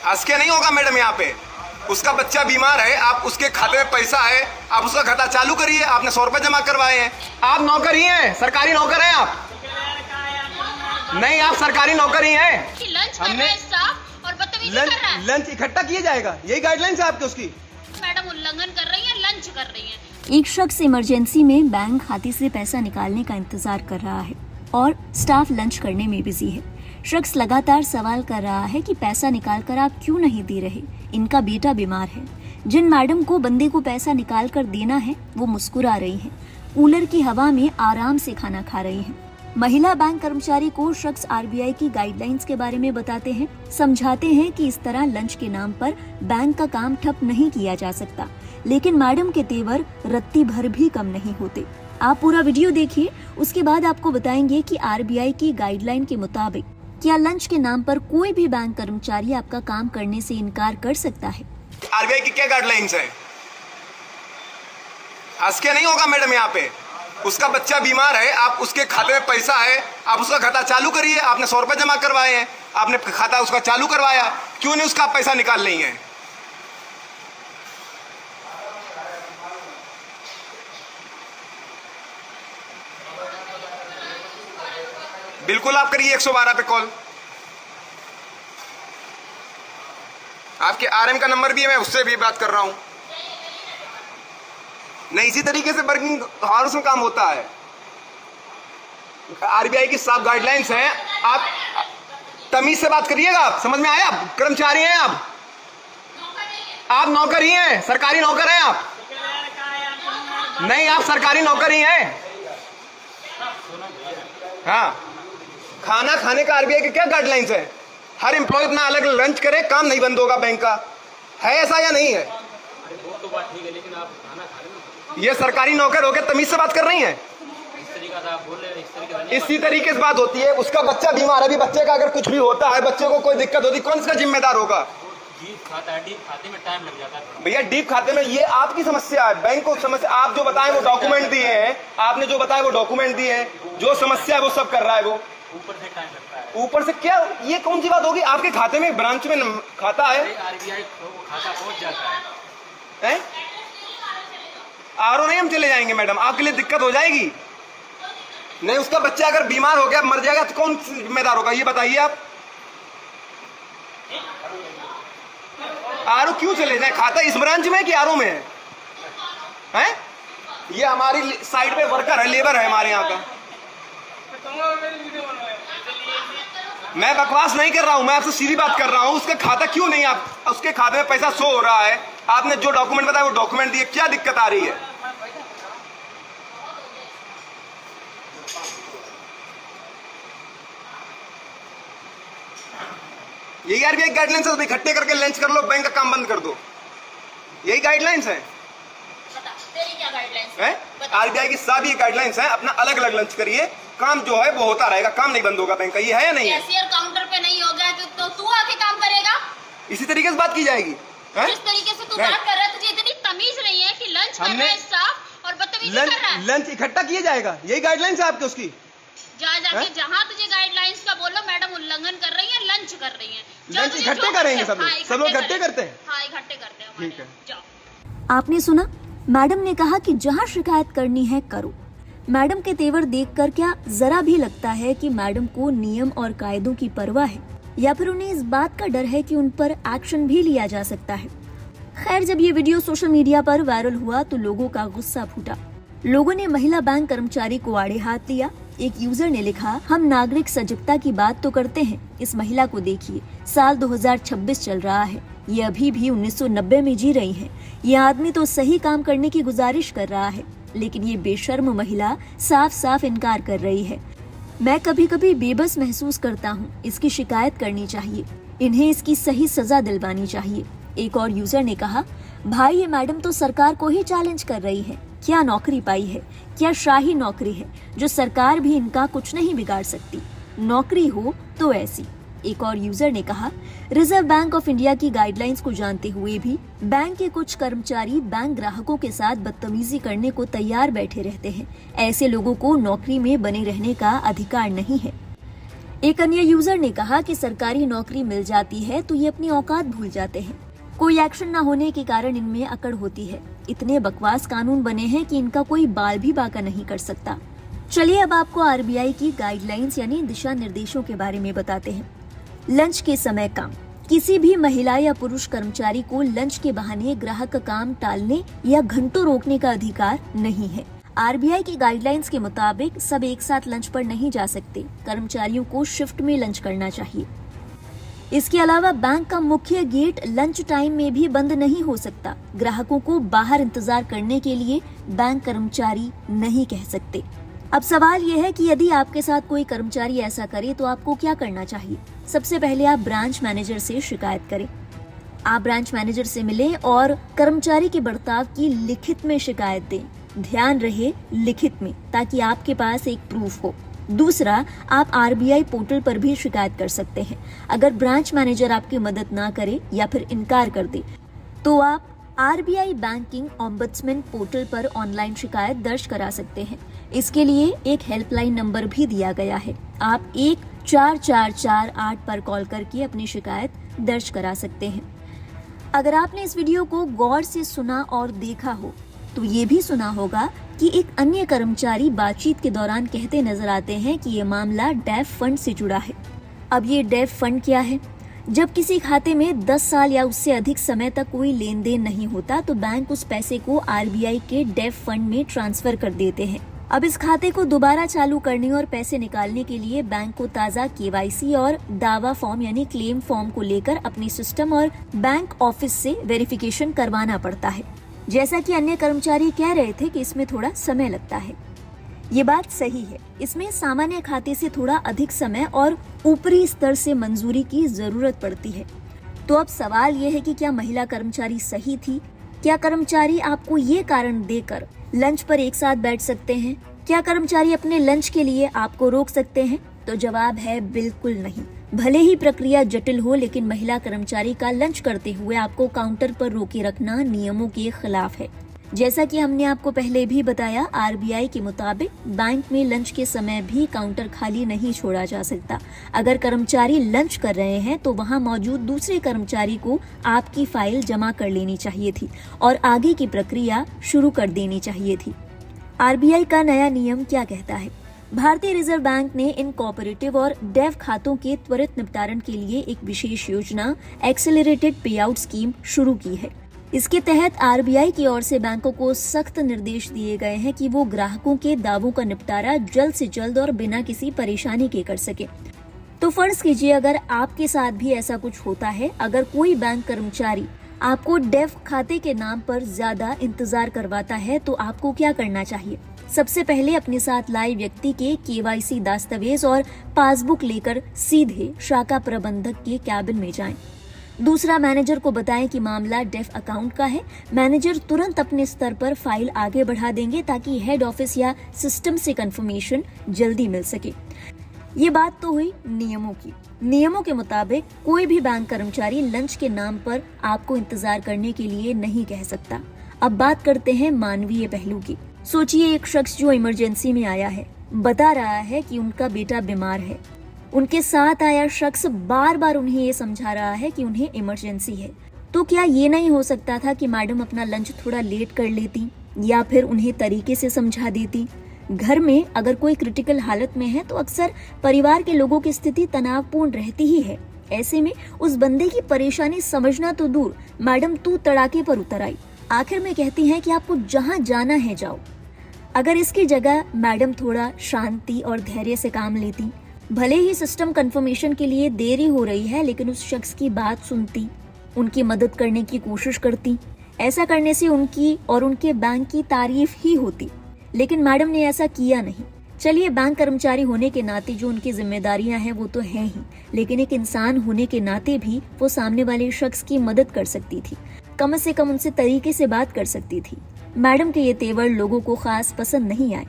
हंस के नहीं होगा मैडम, यहाँ पे उसका बच्चा बीमार है, आप उसके खाते में पैसा है, आप उसका खाता चालू करिए। आपने 100 रुपए जमा करवाए हैं। आप नौकर ही हैं, सरकारी नौकर हैं आप? नहीं, आप सरकारी नौकर ही हैं। लंच कर रहा है स्टाफ और बदतमीजी कर रहा है। लंच इकट्ठा किया जाएगा, यही गाइडलाइंस है आपकी उसकी? मैडम उल्लंघन कर रही है, लंच कर रही है। एक शख्स इमरजेंसी में बैंक खाते से पैसा निकालने का इंतजार कर रहा है और स्टाफ लंच करने में बिजी है। शख्स लगातार सवाल कर रहा है कि पैसा निकाल कर आप क्यों नहीं दे रहे, इनका बेटा बीमार है। जिन मैडम को बंदे को पैसा निकाल कर देना है वो मुस्कुरा रही हैं, कूलर की हवा में आराम से खाना खा रही हैं। महिला बैंक कर्मचारी को शख्स आरबीआई की गाइडलाइंस के बारे में बताते हैं, समझाते हैं कि इस तरह लंच के नाम पर बैंक का काम ठप नहीं किया जा सकता, लेकिन मैडम के तेवर रत्ती भर भी कम नहीं होते। आप पूरा वीडियो देखिए, उसके बाद आपको बताएंगे कि आरबीआई की गाइडलाइन के मुताबिक क्या लंच के नाम पर कोई भी बैंक कर्मचारी आपका काम करने से इनकार कर सकता है। आरबीआई की क्या गाइडलाइंस है? हंस के नहीं होगा मैडम, यहाँ पे उसका बच्चा बीमार है, आप उसके खाते में पैसा है, आप उसका खाता चालू करिए। आपने 100 रुपए जमा करवाए हैं, आपने खाता उसका चालू करवाया, क्यों नहीं उसका पैसा निकाल रही हैं? बिल्कुल आप करिए 112 पे कॉल। आपके आरएम का नंबर भी है, मैं उससे भी बात कर रहा हूं। नहीं, इसी तरीके से वर्किंग हाउस में काम होता है। आरबीआई की साफ गाइडलाइंस हैं, आप तमीज से बात करिएगा। आप समझ में आया? आप कर्मचारी हैं, आप नौकर ही हैं, सरकारी नौकर हैं आप? नहीं, आप सरकारी नौकर ही हैं। हाँ, खाना खाने का आरबीआई की क्या गाइडलाइंस है? हर एम्प्लॉय अपना अलग लंच करे, काम नहीं बंद होगा बैंक का। है ऐसा या नहीं है? वो तो बात ठीक है, लेकिन आप खाना खा रहे हो। ये सरकारी नौकर होकर तमीज से बात कर रही हैं? इस तरीके से आप बोल रहे हैं, इस तरीके से नहीं। इसी तरीके से बात होती है। उसका बच्चा बीमार है, अभी बच्चे का अगर कुछ भी होता है, बच्चे को कोई दिक्कत होती, कौन इसका जिम्मेदार होगा? डीप खाता है, डीप खाते में टाइम लग जाता है। भैया डीप खाते में, ये आपकी समस्या है, बैंक को समस्या। आप जो बताएं वो डॉक्यूमेंट दिए हैं, आपने जो बताया वो डॉक्यूमेंट दिए हैं, जो समस्या है वो सब कर रहा है वो। ऊपर से टाइम लगता है। ऊपर से क्या, ये कौन सी बात होगी? आपके खाते में ब्रांच में खाता है, आरबीआई को खाता पहुंच जाता है। आरओ नहीं हम चले जाएंगे मैडम, आपके लिए दिक्कत हो जाएगी। नहीं, उसका बच्चा अगर बीमार हो गया, मर जाएगा, तो कौन जिम्मेदार होगा ये बताइए आप। आरओ क्यों चले जाए? खाता इस ब्रांच में कि आरओ में है? हैं? ये हमारी साइड पे वर्कर है, लेबर है हमारे यहाँ का। मैं बकवास नहीं कर रहा हूं, मैं आपसे सीधी बात कर रहा हूं। उसका खाता क्यों नहीं, आप उसके खाते में पैसा शो हो रहा है, आपने जो डॉक्यूमेंट बताया वो डॉक्यूमेंट दिए, क्या दिक्कत आ रही है? यही आरबीआई गाइडलाइंस है, इकट्ठे करके लंच कर लो, बैंक का काम बंद कर दो, यही गाइडलाइंस है। तेरी क्या गाइडलाइंस है? आरबीआई की सभी गाइडलाइंस हैं, अपना अलग अलग लंच करिए, काम जो है वो होता रहेगा, काम नहीं बंद होगा बैंक का। ये है या नहीं है? कैशियर काउंटर पे नहीं हो गया तो तू आके काम करेगा? इसी तरीके से बात की जाएगी। जिस तरीके से तू बात कर रहा है, तुझे इतनी तमीज नहीं है कि लंच कर रहा है स्टाफ और बदतमीजी कर रहा है। लंच इकट्ठा किया जाएगा, यही गाइडलाइंस है आपकी उसकी? जाके जहाँ तुझे गाइडलाइंस का बोलो, मैडम उल्लंघन कर रही है, लंच कर रही है। लंच इकट्ठे करेंगे सब लोग इकट्ठे करते हैं। हाँ, इकट्ठे करते हैं। ठीक है, जाओ। आपने सुना, मैडम ने कहा कि जहां शिकायत करनी है करो। मैडम के तेवर देखकर क्या जरा भी लगता है कि मैडम को नियम और कायदों की परवाह है, या फिर उन्हें इस बात का डर है कि उन पर एक्शन भी लिया जा सकता है? खैर, जब ये वीडियो सोशल मीडिया पर वायरल हुआ तो लोगों का गुस्सा फूटा। लोगों ने महिला बैंक कर्मचारी को आड़े हाथ लिया। एक यूजर ने लिखा, हम नागरिक सजगता की बात तो करते हैं, इस महिला को देखिए, साल 2026 चल रहा है, ये अभी भी 1990 में जी रही है। ये आदमी तो सही काम करने की गुजारिश कर रहा है, लेकिन ये बेशर्म महिला साफ साफ इनकार कर रही है। मैं कभी कभी बेबस महसूस करता हूँ, इसकी शिकायत करनी चाहिए, इन्हें इसकी सही सजा दिलवानी चाहिए। एक और यूजर ने कहा, भाई ये मैडम तो सरकार को ही चैलेंज कर रही है, क्या नौकरी पाई है, क्या शाही नौकरी है जो सरकार भी इनका कुछ नहीं बिगाड़ सकती, नौकरी हो तो ऐसी। एक और यूजर ने कहा, रिजर्व बैंक ऑफ इंडिया की गाइडलाइंस को जानते हुए भी बैंक के कुछ कर्मचारी बैंक ग्राहकों के साथ बदतमीजी करने को तैयार बैठे रहते हैं। ऐसे लोगों को नौकरी में बने रहने का अधिकार नहीं है। एक अन्य यूजर ने कहा कि सरकारी नौकरी मिल जाती है तो ये अपनी औकात भूल जाते हैं। कोई एक्शन न होने के कारण इनमें अकड़ होती है। इतने बकवास कानून बने हैं कि इनका कोई बाल भी बाका नहीं कर सकता। चलिए अब आपको आरबीआई की गाइडलाइंस यानी दिशा निर्देशों के बारे में बताते हैं। लंच के समय काम। किसी भी महिला या पुरुष कर्मचारी को लंच के बहाने ग्राहक का काम टालने या घंटों रोकने का अधिकार नहीं है। आरबीआई की गाइडलाइंस के मुताबिक सब एक साथ लंच पर नहीं जा सकते। कर्मचारियों को शिफ्ट में लंच करना चाहिए। इसके अलावा बैंक का मुख्य गेट लंच टाइम में भी बंद नहीं हो सकता। ग्राहकों को बाहर इंतजार करने के लिए बैंक कर्मचारी नहीं कह सकते। अब सवाल यह है कि यदि आपके साथ कोई कर्मचारी ऐसा करे तो आपको क्या करना चाहिए। सबसे पहले आप ब्रांच मैनेजर से शिकायत करें। आप ब्रांच मैनेजर से मिलें और कर्मचारी के बर्ताव की लिखित में शिकायत दें। ध्यान रहे लिखित में, ताकि आपके पास एक प्रूफ हो। दूसरा, आप आरबीआई पोर्टल पर भी शिकायत कर सकते हैं। अगर ब्रांच मैनेजर आपकी मदद ना करे या फिर इनकार कर दे तो आप आरबीआई बैंकिंग ओम्बड्समैन पोर्टल पर ऑनलाइन शिकायत दर्ज करा सकते हैं। इसके लिए एक हेल्पलाइन नंबर भी दिया गया है। आप 14448 पर कॉल करके अपनी शिकायत दर्ज करा सकते हैं। अगर आपने इस वीडियो को गौर से सुना और देखा हो तो ये भी सुना होगा कि एक अन्य कर्मचारी बातचीत के दौरान कहते नजर आते हैं कि ये मामला डेफ फंड से जुड़ा है। अब ये डेफ फंड क्या है? जब किसी खाते में 10 साल या उससे अधिक समय तक कोई लेन देन नहीं होता तो बैंक उस पैसे को आरबीआई के डेफ फंड में ट्रांसफर कर देते हैं। अब इस खाते को दोबारा चालू करने और पैसे निकालने के लिए बैंक को ताज़ा केवाईसी और दावा फॉर्म यानी क्लेम फॉर्म को लेकर अपने सिस्टम और बैंक ऑफिस से वेरिफिकेशन करवाना पड़ता है। जैसा कि अन्य कर्मचारी कह रहे थे कि इसमें थोड़ा समय लगता है। ये बात सही है। इसमें सामान्य खाते से थोड़ा अधिक समय और ऊपरी स्तर से मंजूरी की जरूरत पड़ती है। तो अब सवाल ये है कि क्या महिला कर्मचारी सही थी? क्या कर्मचारी आपको ये कारण देकर लंच पर एक साथ बैठ सकते हैं? क्या कर्मचारी अपने लंच के लिए आपको रोक सकते हैं? तो जवाब है बिल्कुल नहीं। भले ही प्रक्रिया जटिल हो, लेकिन महिला कर्मचारी का लंच करते हुए आपको काउंटर पर रोके रखना नियमों के खिलाफ है। जैसा कि हमने आपको पहले भी बताया, आरबीआई के मुताबिक बैंक में लंच के समय भी काउंटर खाली नहीं छोड़ा जा सकता। अगर कर्मचारी लंच कर रहे हैं तो वहां मौजूद दूसरे कर्मचारी को आपकी फाइल जमा कर लेनी चाहिए थी और आगे की प्रक्रिया शुरू कर देनी चाहिए थी। आरबीआई का नया नियम क्या कहता है? भारतीय रिजर्व बैंक ने इन कोऑपरेटिव और डेव खातों के त्वरित निपटारण के लिए एक विशेष योजना एक्सेलरेटेड पे आउट स्कीम शुरू की है। इसके तहत आरबीआई की ओर से बैंकों को सख्त निर्देश दिए गए हैं कि वो ग्राहकों के दावों का निपटारा जल्द से जल्द और बिना किसी परेशानी के कर सके। तो फर्ज कीजिए अगर आपके साथ भी ऐसा कुछ होता है, अगर कोई बैंक कर्मचारी आपको डेफ खाते के नाम पर ज्यादा इंतजार करवाता है तो आपको क्या करना चाहिए? सबसे पहले अपने साथ लाए व्यक्ति के केवाईसी दस्तावेज और पासबुक लेकर सीधे शाखा प्रबंधक के कैबिन में जाएं। दूसरा, मैनेजर को बताएं कि मामला डेफ अकाउंट का है। मैनेजर तुरंत अपने स्तर पर फाइल आगे बढ़ा देंगे ताकि हेड ऑफिस या सिस्टम से कंफर्मेशन जल्दी मिल सके। ये बात तो हुई नियमों की। नियमों के मुताबिक कोई भी बैंक कर्मचारी लंच के नाम पर आपको इंतजार करने के लिए नहीं कह सकता। अब बात करते हैं मानवीय पहलू की। सोचिए एक शख्स जो इमरजेंसी में आया है, बता रहा है कि उनका बेटा बीमार है। उनके साथ आया शख्स बार बार उन्हें ये समझा रहा है कि उन्हें इमरजेंसी है। तो क्या ये नहीं हो सकता था कि मैडम अपना लंच थोड़ा लेट कर लेती या फिर उन्हें तरीके से समझा देती? घर में अगर कोई क्रिटिकल हालत में है तो अक्सर परिवार के लोगों की स्थिति तनावपूर्ण रहती ही है। ऐसे में उस बंदे की परेशानी समझना तो दूर, मैडम तू तड़ाके पर उतर आई। आखिर में कहती हैं कि आपको जहां जाना है जाओ। अगर इसकी जगह मैडम थोड़ा शांति और धैर्य से काम लेती, भले ही सिस्टम कंफर्मेशन के लिए देरी हो रही है लेकिन उस शख्स की बात सुनती, उनकी मदद करने की कोशिश करती, ऐसा करने से उनकी और उनके बैंक की तारीफ ही होती। लेकिन मैडम ने ऐसा किया नहीं। चलिए, बैंक कर्मचारी होने के नाते जो उनकी जिम्मेदारियां हैं वो तो हैं ही, लेकिन एक इंसान होने के नाते भी वो सामने वाले शख्स की मदद कर सकती थी, कम से कम उनसे तरीके से बात कर सकती थी। मैडम के ये तेवर लोगों को खास पसंद नहीं आए।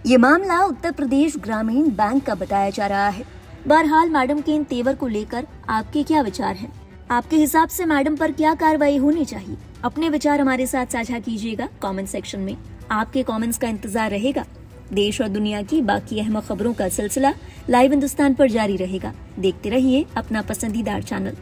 ये मामला उत्तर प्रदेश ग्रामीण बैंक का बताया जा रहा है। बहरहाल मैडम के इन तेवर को लेकर आपके क्या विचार हैं? आपके हिसाब से मैडम पर क्या कार्रवाई होनी चाहिए? अपने विचार हमारे साथ साझा कीजिएगा कमेंट सेक्शन में। आपके कमेंट्स का इंतजार रहेगा। देश और दुनिया की बाकी अहम खबरों का सिलसिला लाइव हिंदुस्तान पर जारी रहेगा। देखते रहिए अपना पसंदीदा चैनल।